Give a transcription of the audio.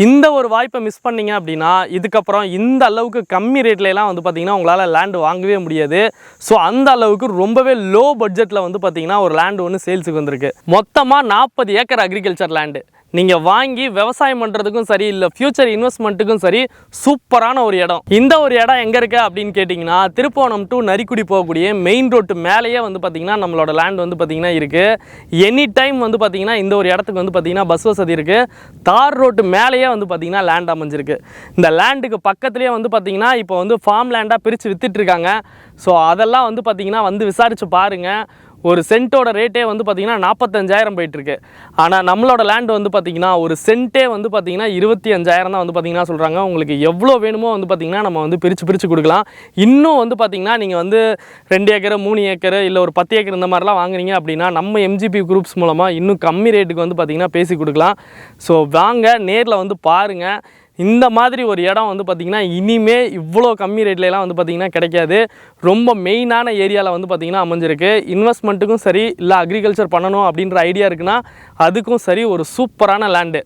இந்த ஒரு வாய்ப்பை மிஸ் பண்ணீங்க அப்படின்னா இதுக்கப்புறம் இந்த அளவுக்கு கம்மி ரேட்லலாம் வந்து பார்த்தீங்கன்னா உங்களால் லேண்டு வாங்கவே முடியாது. ஸோ அந்த அளவுக்கு ரொம்பவே லோ பட்ஜெட்டில் வந்து பார்த்தீங்கன்னா ஒரு லேண்டு ஒன்று சேல்ஸுக்கு வந்திருக்கு. மொத்தமாக 40 ஏக்கர் அக்ரிகல்ச்சர் லேண்டு நீங்கள் வாங்கி விவசாயம் பண்ணுறதுக்கும் சரி, இல்லை ஃப்யூச்சர் இன்வெஸ்ட்மெண்ட்டுக்கும் சரி சூப்பரான ஒரு இடம். இந்த ஒரு இடம் எங்கே இருக்குது அப்படின்னு கேட்டிங்கன்னா, திருப்போணம் டு நரிக்குடி போகக்கூடிய மெயின் ரோட்டு மேலேயே வந்து பார்த்திங்கன்னா நம்மளோட லேண்ட் வந்து பார்த்திங்கன்னா இருக்குது. எனி டைம் வந்து பார்த்திங்கன்னா இந்த ஒரு இடத்துக்கு வந்து பார்த்திங்கன்னா பஸ் வசதி இருக்குது. தார் ரோட்டு மேலேயே வந்து பார்த்திங்கன்னா லேண்ட் அமைஞ்சிருக்கு. இந்த லேண்டுக்கு பக்கத்துலேயே வந்து பார்த்திங்கன்னா இப்போ வந்து ஃபார்ம் லேண்டாக பிரித்து விற்றுட்ருக்காங்க. ஸோ அதெல்லாம் வந்து பார்த்திங்கன்னா வந்து விசாரித்து பாருங்கள். ஒரு சென்ட்டோட ரேட்டே வந்து பார்த்திங்கன்னா 45,000 போயிட்டுருக்கு. ஆனால் நம்மளோட லேண்டு வந்து பார்த்திங்கன்னா ஒரு சென்ட்டே வந்து பார்த்திங்கன்னா 25,000 தான் வந்து பார்த்திங்கன்னா சொல்கிறாங்க. உங்களுக்கு எவ்வளோ வேணுமோ வந்து பார்த்திங்கன்னா நம்ம வந்து பிரித்து கொடுக்கலாம். இன்னும் வந்து பார்த்திங்கன்னா நீங்கள் வந்து 2 ஏக்கர் 3 ஏக்கர் இல்லை ஒரு 10 ஏக்கர் இந்த மாதிரிலாம் வாங்குறீங்க அப்படின்னா நம்ம எம்ஜிபி குரூப்ஸ் மூலமாக இன்னும் கம்மி ரேட்டுக்கு வந்து பார்த்திங்கன்னா பேசி கொடுக்கலாம். ஸோ வாங்க, நேரில் வந்து பாருங்கள். இந்த மாதிரி ஒரு இடம் வந்து பார்த்திங்கன்னா இனிமே இவ்வளோ கம்மி ரேட்லலாம் வந்து பார்த்திங்கன்னா கிடைக்காது. ரொம்ப மெயினான ஏரியாவில் வந்து பார்த்திங்கன்னா அமைஞ்சிருக்கு. இன்வெஸ்ட்மெண்ட்டுக்கும் சரி, இல்லை அக்ரிகல்ச்சர் பண்ணணும் அப்படின்ற ஐடியா இருக்குன்னா அதுக்கும் சரி ஒரு சூப்பரான லேண்டு.